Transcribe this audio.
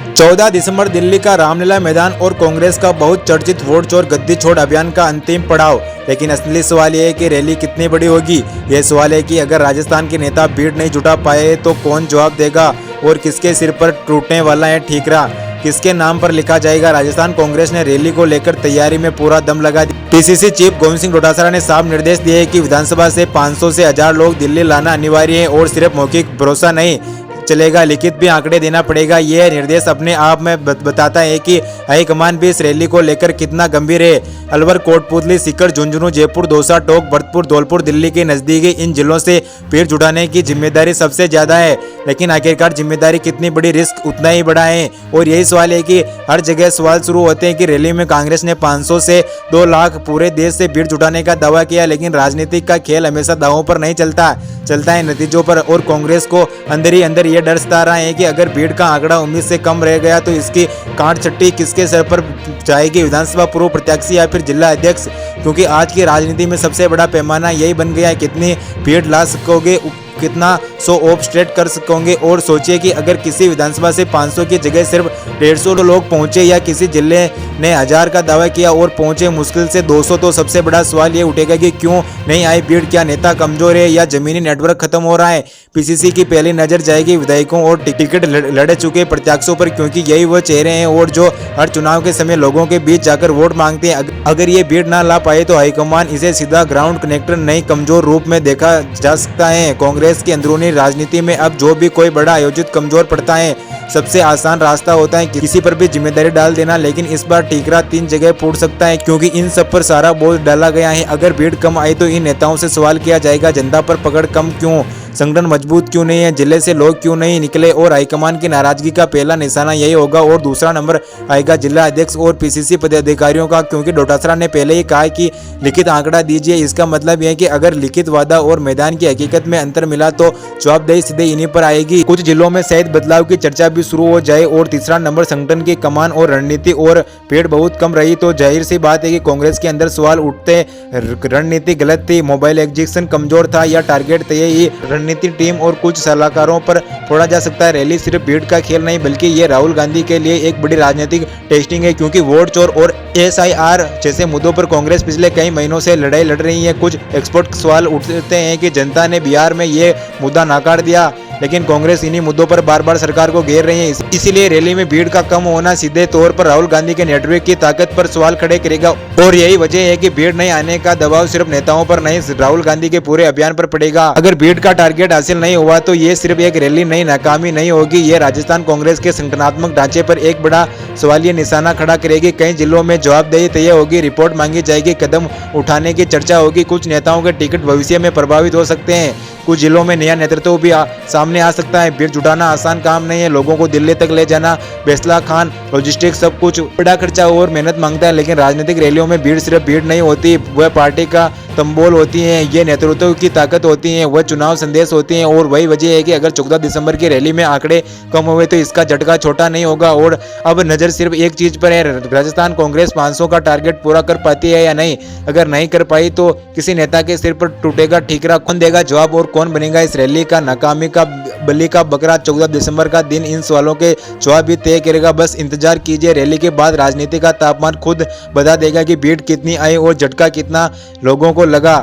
14 दिसंबर दिल्ली का रामलीला मैदान और कांग्रेस का बहुत चर्चित वोट चोर गद्दी छोड़ अभियान का अंतिम पड़ाव। लेकिन असली सवाल यह है कि रैली कितनी बड़ी होगी। यह सवाल है कि अगर राजस्थान के नेता भीड़ नहीं जुटा पाए तो कौन जवाब देगा और किसके सिर पर टूटने वाला है ठीकरा, किसके नाम पर लिखा जाएगा। राजस्थान कांग्रेस ने रैली को लेकर तैयारी में पूरा दम लगा दिया। पीसीसी चीफ गोविंद सिंह डोटासरा ने साफ निर्देश दिए कि विधानसभा से 500 से 1000 लोग दिल्ली लाना अनिवार्य है और सिर्फ मौखिक भरोसा नहीं चलेगा, लिखित भी आंकड़े देना पड़ेगा। यह निर्देश अपने आप में बताता है कि हाईकमान भी इस रैली को लेकर कितना गंभीर है। अलवर, कोटपुतली, सीकर, झुंझुनू, जयपुर, दौसा, टोंक, भरतपुर, धौलपुर, दिल्ली के नजदीकी इन जिलों से भीड़ जुटाने की जिम्मेदारी सबसे ज्यादा है। लेकिन आखिरकार जिम्मेदारी कितनी बड़ी, रिस्क उतना ही बड़ा है। और यही सवाल है कि हर जगह सवाल शुरू होते हैं कि रैली में कांग्रेस ने 500 से 2 लाख पूरे देश से भीड़ जुटाने का दावा किया, लेकिन राजनीतिक का खेल हमेशा दावों पर नहीं चलता है नतीजों पर। और कांग्रेस को अंदर ही अंदर यह डर सता रहा है कि अगर भीड़ का आंकड़ा उम्मीद से कम रह गया तो इसकी कांट छट्टी किसके सर पर जाएगी, विधानसभा पूर्व प्रत्याशी या फिर जिला अध्यक्ष। क्योंकि आज की राजनीति में सबसे बड़ा पैमाना यही बन गया है, कितनी भीड़ ला सकोगे, कितना शो ऑफ स्टेट कर सकोगे। और सोचिए कि अगर किसी विधानसभा से 500 की जगह सिर्फ 150 लोग पहुंचे या किसी जिले ने 1000 का दावा किया और पहुंचे मुश्किल से 200, तो सबसे बड़ा सवाल ये उठेगा कि क्यों नहीं आई भीड़। क्या नेता कमजोर है या जमीनी नेटवर्क खत्म हो रहा है। पीसीसी की पहली नजर जाएगी विधायकों और टिकट लड़े चुके प्रत्याशियों पर, क्योंकि यही वो चेहरे हैं और जो हर चुनाव के समय लोगों के बीच जाकर वोट मांगते हैं। अगर ये भीड़ ना ला पाए तो हाईकमान इसे सीधा ग्राउंड कनेक्टर नहीं कमजोर रूप में देखा जा सकता है। कांग्रेस की अंदरूनी राजनीति में अब जो भी कोई बड़ा आयोजित कमजोर पड़ता है, सबसे आसान रास्ता होता है किसी पर भी जिम्मेदारी डाल देना। लेकिन इस बार ठीकरा 3 जगह फूट सकता है, क्योंकि इन सब पर सारा बोझ डाला गया है। अगर भीड़ कम आई तो इन नेताओं से सवाल किया जाएगा, जनता पर पकड़ कम क्यों, संगठन मजबूत क्यों नहीं है, जिले से लोग क्यों नहीं निकले। और हाईकमान की नाराजगी का पहला निशाना यही होगा। और दूसरा नंबर आएगा जिला अध्यक्ष और पीसीसी पदाधिकारियों का, क्योंकि डोटासरा ने पहले ही कहा कि लिखित आंकड़ा दीजिए। इसका मतलब यह है कि अगर लिखित वादा और मैदान की हकीकत में अंतर मिला तो जवाबदेही सीधे इन्हीं पर आएगी। कुछ जिलों में शायद बदलाव की चर्चा भी शुरू हो जाए। और तीसरा नंबर संगठन की कमान और रणनीति, और भीड़ बहुत कम रही तो जाहिर सी बात है कि कांग्रेस के अंदर सवाल उठते, रणनीति गलत थी, मोबाइल एग्जीक्शन कमजोर था या टारगेट तय ही रणनीति टीम और कुछ सलाहकारों पर छोड़ा जा सकता है। रैली सिर्फ भीड़ का खेल नहीं बल्कि ये राहुल गांधी के लिए एक बड़ी राजनीतिक टेस्टिंग है, क्योंकि वोट चोर और SIR जैसे मुद्दों पर कांग्रेस पिछले कई महीनों से लड़ाई लड़ रही है। कुछ एक्सपर्ट सवाल उठते हैं कि जनता ने बिहार में ये मुद्दा नकार दिया, लेकिन कांग्रेस इन्हीं मुद्दों पर बार बार सरकार को घेर रही है। इसीलिए रैली में भीड़ का कम होना सीधे तौर पर राहुल गांधी के नेटवर्क की ताकत पर सवाल खड़े करेगा। और यही वजह है कि भीड़ नहीं आने का दबाव सिर्फ नेताओं पर नहीं, राहुल गांधी के पूरे अभियान पर पड़ेगा। अगर भीड़ का टारगेट हासिल नहीं हुआ तो ये सिर्फ एक रैली नहीं, नाकामी नहीं होगी, ये राजस्थान कांग्रेस के संगठनात्मक ढांचे पर एक बड़ा सवालिया निशाना खड़ा करेगी। कई जिलों में जवाबदेही तय होगी, रिपोर्ट मांगी जाएगी, कदम उठाने की चर्चा होगी। कुछ नेताओं के टिकट भविष्य में प्रभावित हो सकते हैं, कुछ जिलों में नया नेतृत्व भी सामने आ सकता है। भीड़ जुटाना आसान काम नहीं है, लोगों को दिल्ली तक ले जाना, फैसला खान, लॉजिस्टिक्स सब कुछ बड़ा खर्चा और मेहनत मांगता है। लेकिन राजनीतिक रैलियों में भीड़ सिर्फ भीड़ नहीं होती, वह पार्टी का तंबोल होती है, ये नेतृत्व की ताकत होती है, वह चुनाव संदेश होती हैं। और वही वजह है कि अगर 14 दिसंबर की रैली में आंकड़े कम हुए तो इसका झटका छोटा नहीं होगा। और अब नजर सिर्फ एक चीज पर है, राजस्थान कांग्रेस 500 का टारगेट पूरा कर पाती है या नहीं। अगर नहीं कर पाई तो किसी नेता के सिर पर टूटेगा ठीकरा, कौन देगा जवाब और कौन बनेगा इस रैली का नाकामी का बलि का बकरा। 14 दिसंबर का दिन इन सवालों के जवाब भी तय करेगा। बस इंतजार कीजिए, रैली के बाद राजनीति का तापमान खुद बता देगा कि भीड़ कितनी आई और झटका कितना लोगों को लगा।